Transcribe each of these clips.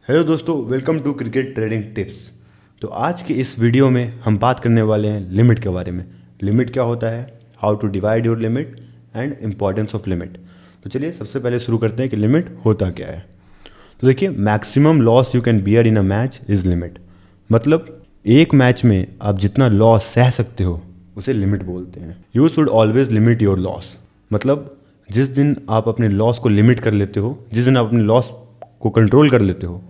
Hello दोस्तों, welcome to cricket trading tips. तो आज के इस वीडियो में हम बात करने वाले हैं लिमिट के बारे में। लिमिट क्या होता है, how to divide your limit and importance of limit. तो चलिए सबसे पहले शुरू करते हैं कि लिमिट होता क्या है। तो देखिए, maximum loss you can bear in a match is limit. मतलब एक मैच में आप जितना लॉस सह सकते हो उसे लिमिट बोलते हैं। You should always limit your loss. मतलब जिस दिन आप अपने लॉस को लिमिट कर लेते हो, जिस दिन आप अपने लॉस को कंट्रोल कर लेते हो,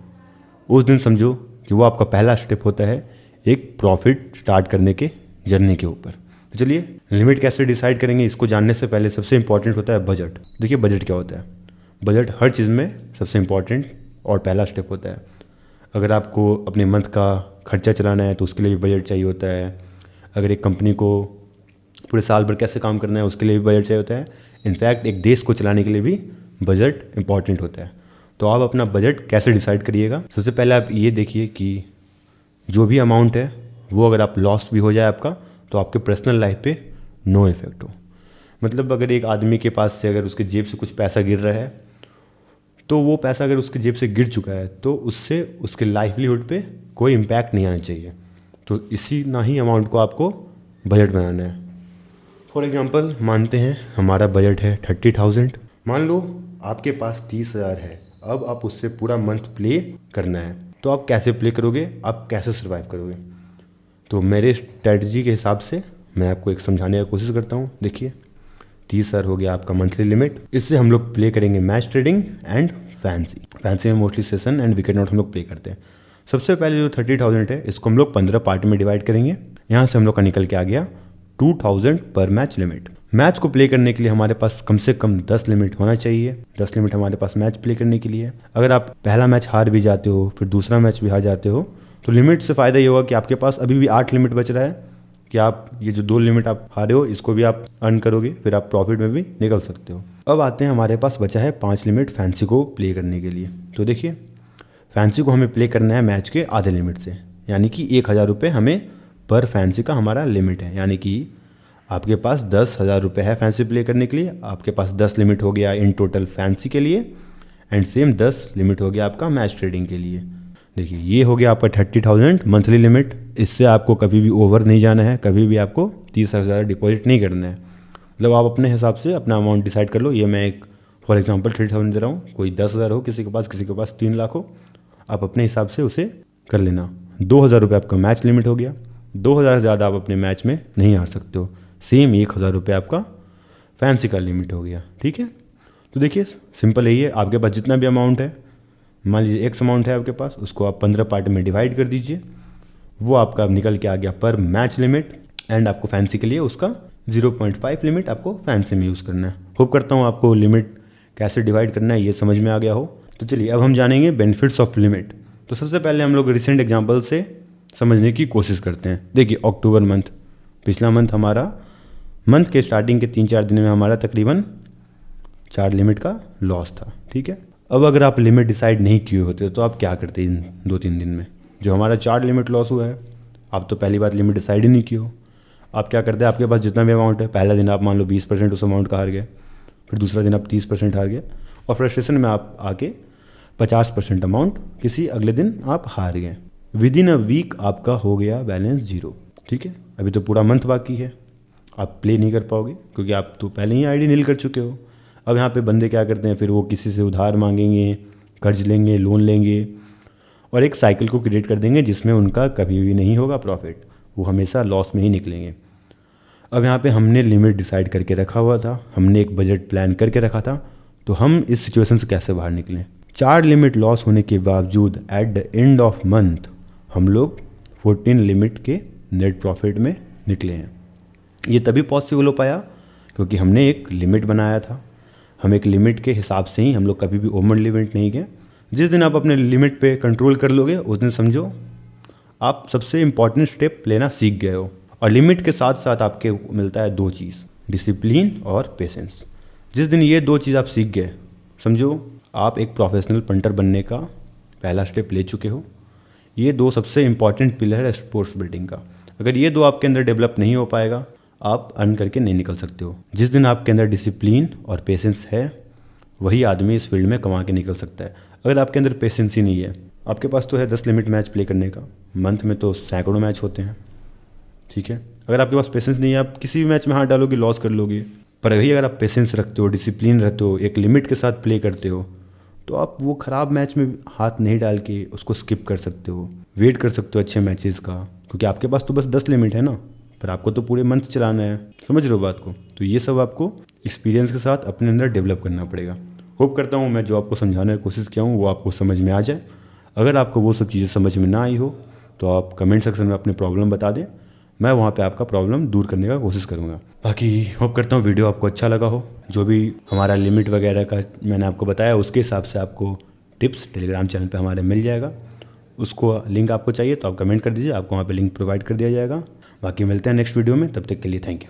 उस दिन समझो कि वो आपका पहला स्टेप होता है एक प्रॉफिट स्टार्ट करने के जर्नी के ऊपर। तो चलिए लिमिट कैसे डिसाइड करेंगे, इसको जानने से पहले सबसे इंपॉर्टेंट होता है बजट। देखिए बजट क्या होता है। बजट हर चीज़ में सबसे इंपॉर्टेंट और पहला स्टेप होता है। अगर आपको अपने मंथ का खर्चा चलाना है तो उसके लिए भी बजट चाहिए होता है। अगर एक कंपनी को पूरे साल भर कैसे काम करना है उसके लिए भी बजट चाहिए होता है। इनफैक्ट एक देश को चलाने के लिए भी बजट इंपॉर्टेंट होता है। तो आप अपना बजट कैसे डिसाइड करिएगा। सबसे पहले आप ये देखिए कि जो भी अमाउंट है वो अगर आप लॉस भी हो जाए आपका तो आपके पर्सनल लाइफ पे नो इफेक्ट हो। मतलब अगर एक आदमी के पास से अगर उसके जेब से कुछ पैसा गिर रहा है तो वो पैसा अगर उसकी जेब से गिर चुका है तो उससे उसके लाइवलीहुड पे कोई इम्पैक्ट नहीं आना चाहिए। तो इसी ना ही अमाउंट को आपको बजट बनाना है। फॉर एग्जांपल मानते हैं हमारा बजट है 30,000। मान लो आपके पास 30,000 है। अब आप उससे पूरा मंथ प्ले करना है। तो आप कैसे प्ले करोगे, आप कैसे सर्वाइव करोगे। तो मेरे स्ट्रेटजी के हिसाब से मैं आपको एक समझाने की कोशिश करता हूँ। देखिए 30,000 हो गया आपका मंथली लिमिट। इससे हम लोग प्ले करेंगे मैच ट्रेडिंग एंड फैंसी में mostly session and wicket not हम लोग प्ले करते हैं। सबसे पहले जो 30,000 है इसको हम लोग 15 पार्ट में डिवाइड करेंगे। यहाँ से हम लोग का निकल के आ गया 2,000 पर मैच लिमिट। मैच को प्ले करने के लिए हमारे पास कम से कम 10 लिमिट होना चाहिए। 10 लिमिट हमारे पास मैच प्ले करने के लिए। अगर आप पहला मैच हार भी जाते हो फिर दूसरा मैच भी हार जाते हो तो लिमिट से फ़ायदा ये होगा कि आपके पास अभी भी 8 लिमिट बच रहा है कि आप ये जो 2 लिमिट आप हारे हो इसको भी आप अर्न करोगे, फिर आप प्रॉफिट में भी निकल सकते हो। अब आते हैं हमारे पास बचा है 5 लिमिट फैंसी को प्ले करने के लिए। तो देखिए फैंसी को हमें प्ले करना है मैच के आधे लिमिट से, यानी कि 1,000 रुपये हमें पर फैंसी का हमारा लिमिट है। यानी कि आपके पास 10,000 रुपये है फैंसी प्ले करने के लिए। आपके पास 10 लिमिट हो गया इन टोटल फैंसी के लिए एंड सेम 10 लिमिट हो गया आपका मैच ट्रेडिंग के लिए। देखिए ये हो गया आपका 30,000 मंथली लिमिट। इससे आपको कभी भी ओवर नहीं जाना है, कभी भी आपको 30,000 डिपॉजिट नहीं करना है। मतलब आप अपने हिसाब से अपना अमाउंट डिसाइड कर लो। ये मैं एक फॉर एग्जांपल 30,000 दे रहा हूँ। कोई 10,000 हो किसी के पास 3 लाख हो, आप अपने हिसाब से उसे कर लेना। 2,000 रुपये आपका मैच लिमिट हो गया। 2,000 से ज़्यादा आप अपने मैच में नहीं हार सकते हो। सेम 1,000 रुपये आपका फैंसी का लिमिट हो गया। ठीक है, तो देखिए सिंपल यही है। आपके पास जितना भी अमाउंट है, मान लीजिए एक्स अमाउंट है आपके पास, उसको आप 15 पार्ट में डिवाइड कर दीजिए। वो आपका निकल के आ गया पर मैच लिमिट एंड आपको फैंसी के लिए उसका 0.5 लिमिट आपको फैंसी में यूज़ करना है। होप करता हूँ आपको लिमिट कैसे डिवाइड करना है ये समझ में आ गया हो। तो चलिए अब हम जानेंगे बेनिफिट्स ऑफ लिमिट। तो सबसे पहले हम लोग रिसेंट एग्जाम्पल से समझने की कोशिश करते हैं। देखिए अक्टूबर मंथ, पिछला मंथ हमारा मंथ के स्टार्टिंग के 3-4 दिन में हमारा तकरीबन 4 लिमिट का लॉस था। ठीक है, अब अगर आप लिमिट डिसाइड नहीं किए होते तो आप क्या करते इन 2-3 दिन में। जो हमारा 4 लिमिट लॉस हुआ है, आप तो पहली बात लिमिट डिसाइड ही नहीं की हो। आप क्या करते हैं, आपके पास जितना भी अमाउंट है, पहला दिन आप मान लो 20% उस अमाउंट का हार गए, फिर दूसरा दिन आप 30% हार गए और फ्रस्ट्रेशन में आप आके 50% अमाउंट किसी अगले दिन आप हार गए। विद इन अ वीक आपका हो गया बैलेंस 0। ठीक है, अभी तो पूरा मंथ बाकी है, आप प्ले नहीं कर पाओगे क्योंकि आप तो पहले ही आईडी नील कर चुके हो। अब यहाँ पे बंदे क्या करते हैं, फिर वो किसी से उधार मांगेंगे, कर्ज लेंगे, लोन लेंगे और एक साइकिल को क्रिएट कर देंगे जिसमें उनका कभी भी नहीं होगा प्रॉफिट। वो हमेशा लॉस में ही निकलेंगे। अब यहाँ पे हमने लिमिट डिसाइड करके रखा हुआ था, हमने एक बजट प्लान करके रखा था, तो हम इस सिचुएशन से कैसे बाहर निकलें। 4 लिमिट लॉस होने के बावजूद at the end of month हम लोग 14 लिमिट के नेट प्रॉफिट में निकले हैं। ये तभी पॉसिबल हो पाया क्योंकि हमने एक लिमिट बनाया था। हम एक लिमिट के हिसाब से ही, हम लोग कभी भी ओवर लिमिट नहीं गए। जिस दिन आप अपने लिमिट पे कंट्रोल कर लोगे उस दिन समझो आप सबसे इंपॉर्टेंट स्टेप लेना सीख गए हो। और लिमिट के साथ साथ आपके मिलता है 2 चीज़, डिसिप्लिन और पेशेंस। जिस दिन ये 2 चीज़ आप सीख गए समझो आप एक प्रोफेशनल पंटर बनने का पहला स्टेप ले चुके हो। ये 2 सबसे इंपॉर्टेंट पिलर है स्पोर्ट्स बिल्डिंग का। अगर ये 2 आपके अंदर डेवलप नहीं हो पाएगा आप अर्न करके नहीं निकल सकते हो। जिस दिन आपके अंदर डिसिप्लिन और पेशेंस है वही आदमी इस फील्ड में कमा के निकल सकता है। अगर आपके अंदर पेशेंस ही नहीं है, आपके पास तो है 10 लिमिट मैच प्ले करने का, मंथ में तो सैकड़ों मैच होते हैं, ठीक है। अगर आपके पास पेशेंस नहीं है, आप किसी भी मैच में हाथ डालोगे लॉस कर लोगे। पर वही अगर आप पेशेंस रखते हो, डिसिप्लिन रहते हो, एक लिमिट के साथ प्ले करते हो, तो आप वो ख़राब मैच में हाथ नहीं डाल के उसको स्किप कर सकते हो, वेट कर सकते हो अच्छे मैचेस का, क्योंकि आपके पास तो बस 10 लिमिट है ना, पर आपको तो पूरे मंथ चलाना है। समझ रहे हो बात को? तो ये सब आपको एक्सपीरियंस के साथ अपने अंदर डेवलप करना पड़ेगा। होप करता हूँ मैं जो आपको समझाने की कोशिश किया हूँ वो आपको समझ में आ जाए। अगर आपको वो सब चीज़ें समझ में ना आई हो तो आप कमेंट सेक्शन में अपने प्रॉब्लम बता दें, मैं वहाँ पे आपका प्रॉब्लम दूर करने का कोशिश करूँगा। बाकी होप करता हूँ वीडियो आपको अच्छा लगा हो। जो भी हमारा लिमिट वगैरह का मैंने आपको बताया उसके हिसाब से आपको टिप्स टेलीग्राम चैनल पे हमारे मिल जाएगा। उसको लिंक आपको चाहिए तो आप कमेंट कर दीजिए, आपको वहाँ पे लिंक प्रोवाइड कर दिया जाएगा। बाकी मिलते हैं नेक्स्ट वीडियो में, तब तक के लिए थैंक यू।